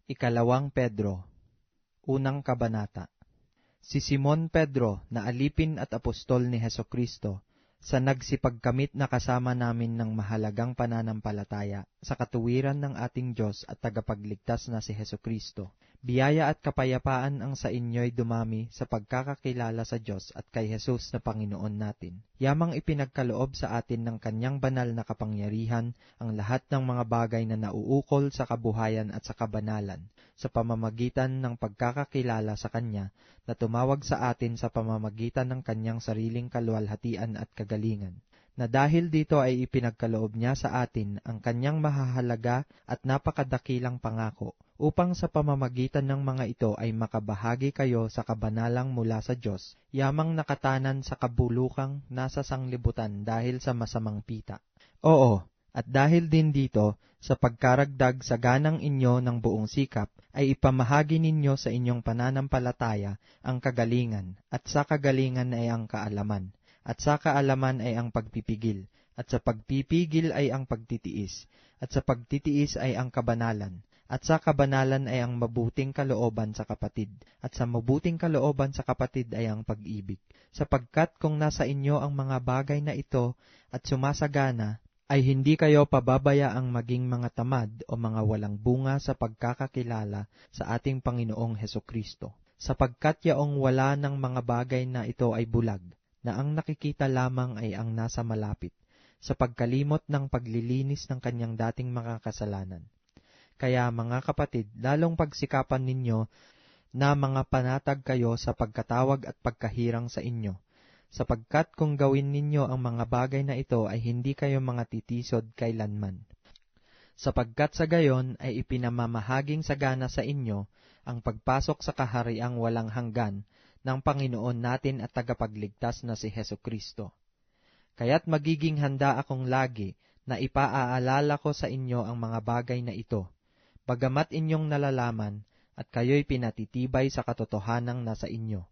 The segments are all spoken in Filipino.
Ikalawang Pedro, unang kabanata. Si Simon Pedro na alipin at apostol ni Hesukristo, sa nagsipagkamit na kasama namin ng mahalagang pananampalataya sa katuwiran ng ating Diyos at tagapagligtas na si Hesukristo. Biyaya at kapayapaan ang sa inyo'y dumami sa pagkakakilala sa Diyos at kay Jesus na Panginoon natin. Yamang ipinagkaloob sa atin ng Kanyang banal na kapangyarihan ang lahat ng mga bagay na nauukol sa kabuhayan at sa kabanalan, sa pamamagitan ng pagkakakilala sa Kanya na tumawag sa atin sa pamamagitan ng Kanyang sariling kaluwalhatian at kagalingan. Na dahil dito ay ipinagkaloob niya sa atin ang Kanyang mahahalaga at napakadakilang pangako, upang sa pamamagitan ng mga ito ay makabahagi kayo sa kabanalang mula sa Diyos, yamang nakatanan sa kabulukang nasa sanglibutan dahil sa masamang pita. Oo, at dahil din dito, sa pagkaragdag sa ganang inyo ng buong sikap, ay ipamahagi ninyo sa inyong pananampalataya ang kagalingan, at sa kagalingan ay ang kaalaman, at sa kaalaman ay ang pagpipigil, at sa pagpipigil ay ang pagtitiis, at sa pagtitiis ay ang kabanalan, at sa kabanalan ay ang mabuting kalooban sa kapatid, at sa mabuting kalooban sa kapatid ay ang pag-ibig. Sapagkat kung nasa inyo ang mga bagay na ito at sumasagana, ay hindi kayo pababayaang maging mga tamad o mga walang bunga sa pagkakakilala sa ating Panginoong Hesukristo. Sapagkat yaong wala ng mga bagay na ito ay bulag, na ang nakikita lamang ay ang nasa malapit, sa pagkalimot ng paglilinis ng kanyang dating mga kasalanan. Kaya mga kapatid, lalong pagsikapan ninyo na mga panatag kayo sa pagkatawag at pagkahirang sa inyo, sapagkat kung gawin ninyo ang mga bagay na ito ay hindi kayo mga titisod kailanman. Sapagkat sa gayon ay ipinamamahaging sagana sa inyo ang pagpasok sa kahariang walang hanggan ng Panginoon natin at tagapagligtas na si Hesukristo. Kaya't magiging handa akong lagi na ipaaalala ko sa inyo ang mga bagay na ito, bagamat inyong nalalaman at kayo'y pinatitibay sa katotohanang nasa inyo.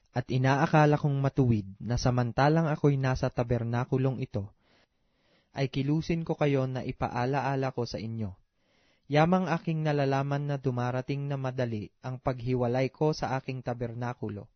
At inaakala kong matuwid na samantalang ako'y nasa tabernakulong ito, ay kilusin ko kayo na ipaalaala ko sa inyo. Yamang aking nalalaman na dumarating na madali ang paghiwalay ko sa aking tabernakulo,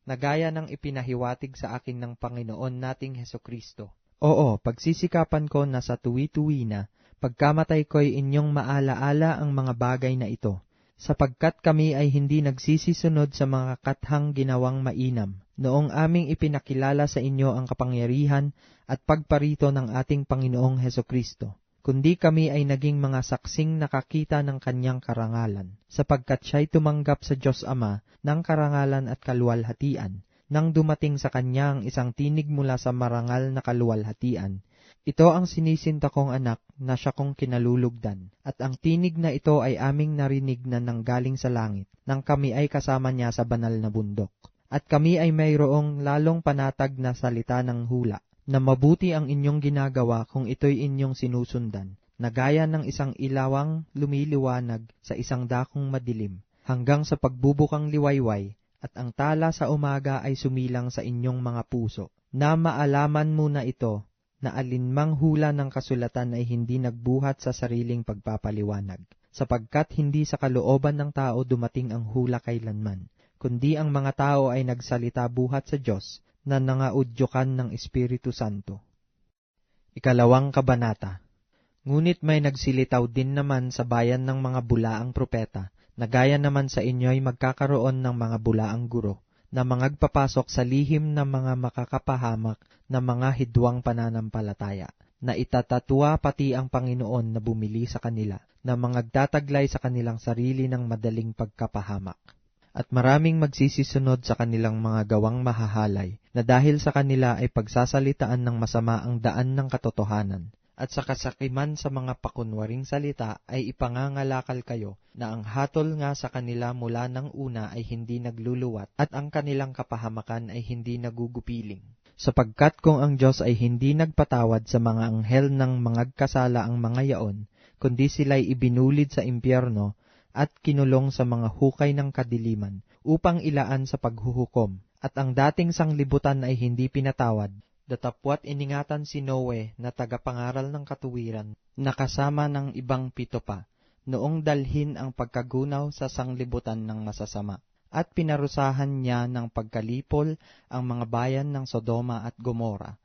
na gaya ng ipinahiwatig sa akin ng Panginoon nating Hesukristo. Oo, pagsisikapan ko na sa tuwi-tuwi na, pagkamatay ko'y inyong maalaala ang mga bagay na ito, sapagkat kami ay hindi nagsisisunod sa mga kathang ginawang mainam, noong aming ipinakilala sa inyo ang kapangyarihan at pagparito ng ating Panginoong Hesukristo, kundi kami ay naging mga saksing nakakita ng kanyang karangalan, sapagkat siya'y tumanggap sa Diyos Ama ng karangalan at kaluwalhatian, nang dumating sa kanya ang isang tinig mula sa marangal na kaluwalhatian. Ito ang sinisinta kong anak na siya kong kinalulugdan, at ang tinig na ito ay aming narinig na nanggaling sa langit, nang kami ay kasama niya sa banal na bundok. At kami ay mayroong lalong panatag na salita ng hula, na mabuti ang inyong ginagawa kung ito'y inyong sinusundan, na gaya ng isang ilawang lumiliwanag sa isang dakong madilim, hanggang sa pagbubukang liwayway, at ang tala sa umaga ay sumilang sa inyong mga puso, na maalaman mo na ito, na alinmang hula ng kasulatan ay hindi nagbuhat sa sariling pagpapaliwanag, sapagkat hindi sa kalooban ng tao dumating ang hula kailanman, kundi ang mga tao ay nagsalita buhat sa Diyos, na nangaudyukan ng Espiritu Santo. Ikalawang kabanata. Ngunit may nagsilitaw din naman sa bayan ng mga bulaang propeta, na gaya naman sa inyo ay magkakaroon ng mga bulaang guro, na mangagpapasok sa lihim ng mga makakapahamak na mga hidwang pananampalataya, na itatatwa pati ang Panginoon na bumili sa kanila, na mangagtataglay sa kanilang sarili ng madaling pagkapahamak. At maraming magsisisunod sa kanilang mga gawang mahahalay, na dahil sa kanila ay pagsasalitaan ng masama ang daan ng katotohanan, at sa kasakiman sa mga pakunwaring salita ay ipangangalakal kayo na ang hatol nga sa kanila mula ng una ay hindi nagluluwat at ang kanilang kapahamakan ay hindi nagugupiling. Sapagkat kung ang Diyos ay hindi nagpatawad sa mga anghel ng mangagkasala ang mga yaon, kundi sila'y ibinulid sa impyerno at kinulong sa mga hukay ng kadiliman upang ilaan sa paghuhukom, at ang dating sanglibutan ay hindi pinatawad, datapwat iningatan si Noe na tagapangaral ng katuwiran, na kasama ng ibang 7 pa, noong dalhin ang pagkagunaw sa sanglibutan ng masasama. At pinarusahan niya ng pagkalipol ang mga bayan ng Sodoma at Gomora,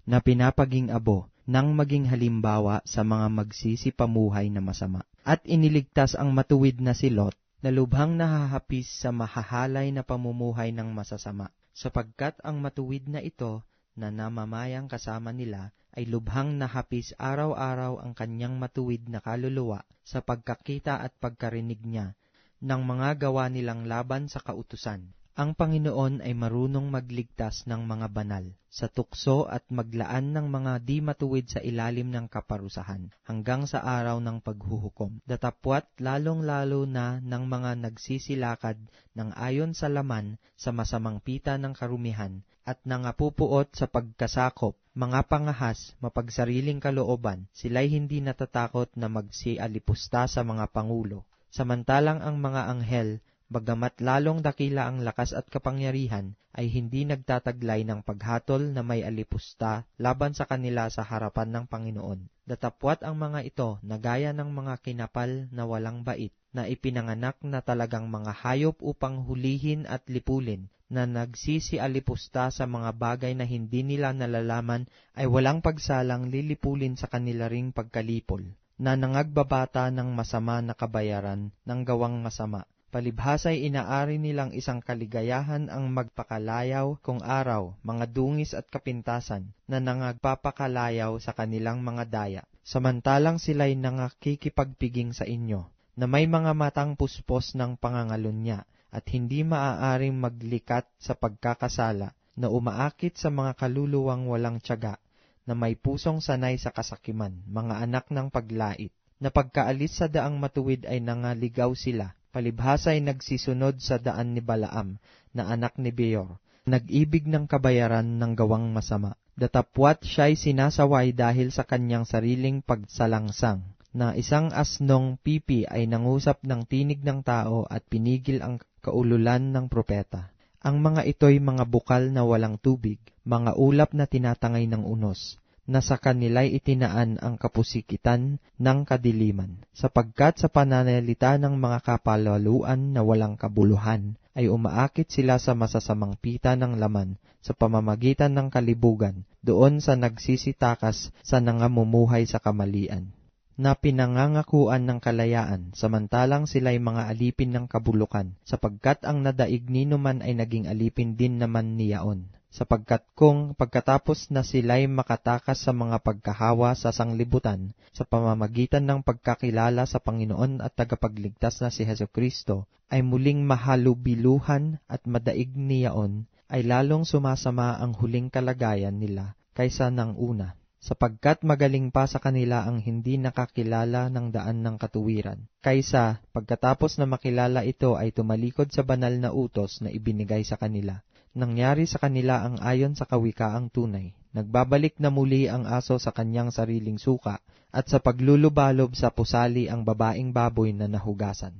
na pinapaging abo nang maging halimbawa sa mga magsisipamuhay na masama. At iniligtas ang matuwid na si Lot, na lubhang nahahapis sa mahahalay na pamumuhay ng masasama, sapagkat ang matuwid na ito na namamayang kasama nila ay lubhang nahapis araw-araw ang kanyang matuwid na kaluluwa sa pagkakita at pagkarinig niya ng mga gawa nilang laban sa kautusan. Ang Panginoon ay marunong magligtas ng mga banal sa tukso at maglaan ng mga di matuwid sa ilalim ng kaparusahan hanggang sa araw ng paghuhukom. Datapwat lalong-lalo na ng mga nagsisilakad ng ayon sa laman sa masamang pita ng karumihan at nangapupuot sa pagkasakop, mga pangahas, mapagsariling kalooban, sila'y hindi natatakot na magsialipusta sa mga pangulo. Samantalang ang mga anghel, bagamat lalong dakila ang lakas at kapangyarihan, ay hindi nagtataglay ng paghatol na may alipusta laban sa kanila sa harapan ng Panginoon. Datapwat ang mga ito na gaya ng mga kinapal na walang bait, na ipinanganak na talagang mga hayop upang hulihin at lipulin, na nagsisialipusta sa mga bagay na hindi nila nalalaman, ay walang pagsalang lilipulin sa kanila ring pagkalipol, na nangagbabata ng masama na kabayaran ng gawang masama. Palibhasa'y inaari nilang isang kaligayahan ang magpakalayaw kung araw, mga dungis at kapintasan, na nangagpapakalayaw sa kanilang mga daya. Samantalang sila'y nangakikipagpiging sa inyo, na may mga matang puspos ng pangangalunya, at hindi maaaring maglikat sa pagkakasala, na umaakit sa mga kaluluwang walang tiyaga, na may pusong sanay sa kasakiman, mga anak ng paglait, na pagkaalis sa daang matuwid ay nangaligaw sila. Palibhasa'y nagsisunod sa daan ni Balaam, na anak ni Beor, nag-ibig ng kabayaran ng gawang masama. Datapwat siya'y sinasaway dahil sa kanyang sariling pagsalangsang, na isang asnong pipi ay nangusap ng tinig ng tao at pinigil ang kaululan ng propeta. Ang mga ito'y mga bukal na walang tubig, mga ulap na tinatangay ng unos, na sa kanila'y itinaan ang kapusikitan ng kadiliman, sapagkat sa pananalita ng mga kapalaluan na walang kabuluhan, ay umaakit sila sa masasamang pita ng laman sa pamamagitan ng kalibugan, doon sa nagsisitakas sa nangamumuhay sa kamalian, na pinangangakuan ng kalayaan, samantalang sila'y mga alipin ng kabulukan, sapagkat ang nadaig ninuman ay naging alipin din naman niyaon. Sapagkat kung pagkatapos na sila'y makatakas sa mga pagkahawa sa sanglibutan, sa pamamagitan ng pagkakilala sa Panginoon at tagapagligtas na si Hesukristo, ay muling mahalubiluhan at madaig niyaon, ay lalong sumasama ang huling kalagayan nila kaysa ng una, sapagkat magaling pa sa kanila ang hindi nakakilala ng daan ng katuwiran, kaysa pagkatapos na makilala ito ay tumalikod sa banal na utos na ibinigay sa kanila. Nangyari sa kanila ang ayon sa kawikaang tunay. Nagbabalik na muli ang aso sa kanyang sariling suka, at sa paglulubalob sa pusali ang babaeng baboy na nahugasan.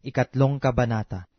Ikatlong kabanata.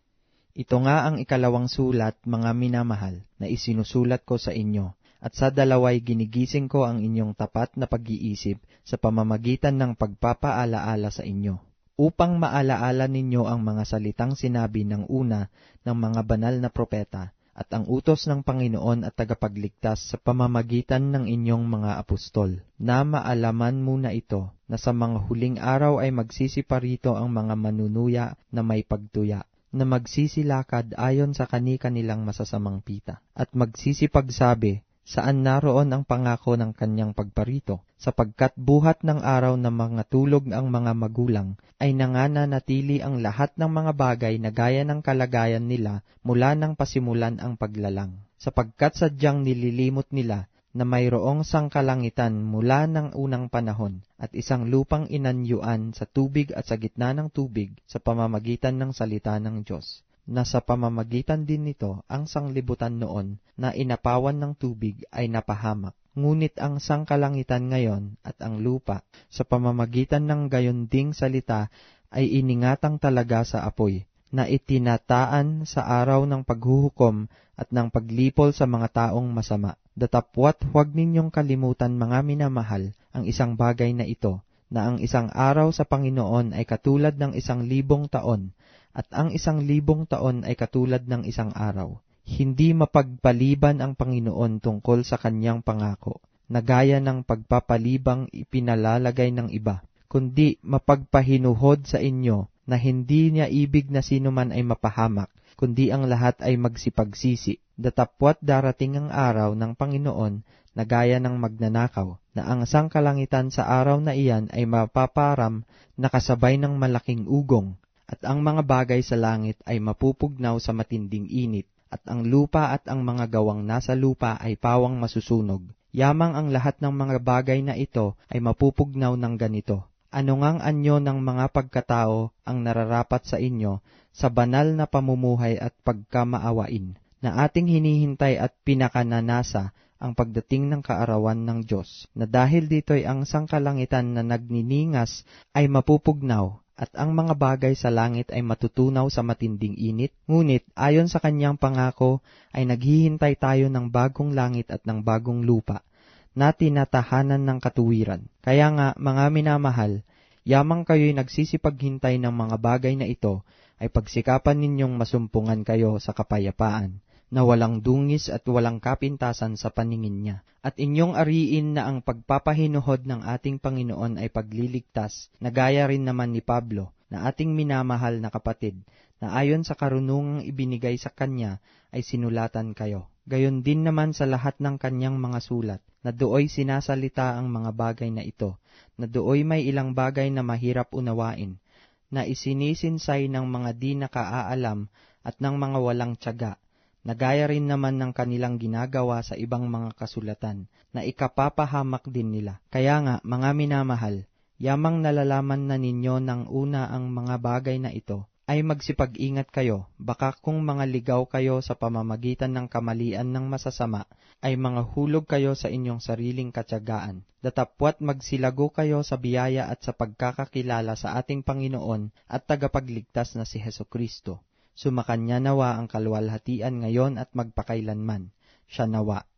Ito nga ang ikalawang sulat, mga minamahal, na isinusulat ko sa inyo, at sa dalaway ginigising ko ang inyong tapat na pag-iisip sa pamamagitan ng pagpapaalaala sa inyo, upang maalaala ninyo ang mga salitang sinabi ng una ng mga banal na propeta at ang utos ng Panginoon at tagapagligtas sa pamamagitan ng inyong mga apostol, na maalaman muna ito, na sa mga huling araw ay magsisiparito ang mga manunuya na may pagtuya, na magsisilakad ayon sa kani-kanilang masasamang pita, at magsisipagsabi, saan naroon ang pangako ng kanyang pagparito, sapagkat buhat ng araw na mga tulog ang mga magulang, ay nangananatili ang lahat ng mga bagay na gaya ng kalagayan nila mula nang pasimulan ang paglalang. Sapagkat sadyang nililimot nila na mayroong sangkalangitan mula ng unang panahon, at isang lupang inanyuan sa tubig at sa gitna ng tubig sa pamamagitan ng salita ng Diyos, na sa pamamagitan din nito ang sanglibutan noon na inapawan ng tubig ay napahamak. Ngunit ang sangkalangitan ngayon at ang lupa sa pamamagitan ng gayon ding salita ay iningatang talaga sa apoy, na itinataan sa araw ng paghuhukom at ng paglipol sa mga taong masama. Datapwat huwag ninyong kalimutan, mga minamahal, ang isang bagay na ito, na ang isang araw sa Panginoon ay katulad ng 1,000 taon, at ang 1,000 taon ay katulad ng isang araw. Hindi mapagpaliban ang Panginoon tungkol sa kanyang pangako, na gaya ng pagpapalibang ipinalalagay ng iba, kundi mapagpahinuhod sa inyo na hindi niya ibig na sino man ay mapahamak, kundi ang lahat ay magsipagsisi. Datapwat darating ang araw ng Panginoon na gaya ng magnanakaw, na ang sangkalangitan sa araw na iyan ay mapaparam na kasabay ng malaking ugong, at ang mga bagay sa langit ay mapupugnaw sa matinding init, at ang lupa at ang mga gawang nasa lupa ay pawang masusunog. Yamang ang lahat ng mga bagay na ito ay mapupugnaw ng ganito. Ano ngang anyo ng mga pagkatao ang nararapat sa inyo sa banal na pamumuhay at pagkamaawain, na ating hinihintay at pinakananasa ang pagdating ng kaarawan ng Diyos, na dahil dito'y ang sangkalangitan na nagniningas ay mapupugnaw, at ang mga bagay sa langit ay matutunaw sa matinding init. Ngunit ayon sa kanyang pangako ay naghihintay tayo ng bagong langit at ng bagong lupa, na tinatahanan ng katuwiran. Kaya nga, mga minamahal, yamang kayo'y nagsisipaghintay ng mga bagay na ito, ay pagsikapan ninyong masumpungan kayo sa kapayapaan, na walang dungis at walang kapintasan sa paningin niya. At inyong ariin na ang pagpapahinuhod ng ating Panginoon ay pagliligtas, na gaya rin naman ni Pablo, na ating minamahal na kapatid, na ayon sa karunungang ibinigay sa kanya ay sinulatan kayo. Gayon din naman sa lahat ng kanyang mga sulat, na dooy sinasalita ang mga bagay na ito, na dooy may ilang bagay na mahirap unawain, na isinisinsay ng mga di nakaaalam at ng mga walang tiyaga, na gaya rin naman ng kanilang ginagawa sa ibang mga kasulatan, na ikapapahamak din nila. Kaya nga, mga minamahal, yamang nalalaman na ninyo ng una ang mga bagay na ito, ay magsipag-ingat kayo, baka kung mga ligaw kayo sa pamamagitan ng kamalian ng masasama, ay mga hulog kayo sa inyong sariling katyagaan. Datapwat magsilago kayo sa biyaya at sa pagkakakilala sa ating Panginoon at tagapagligtas na si Hesukristo. Sumakanya nawa ang kaluwalhatian ngayon at magpakailanman. Siya nawa.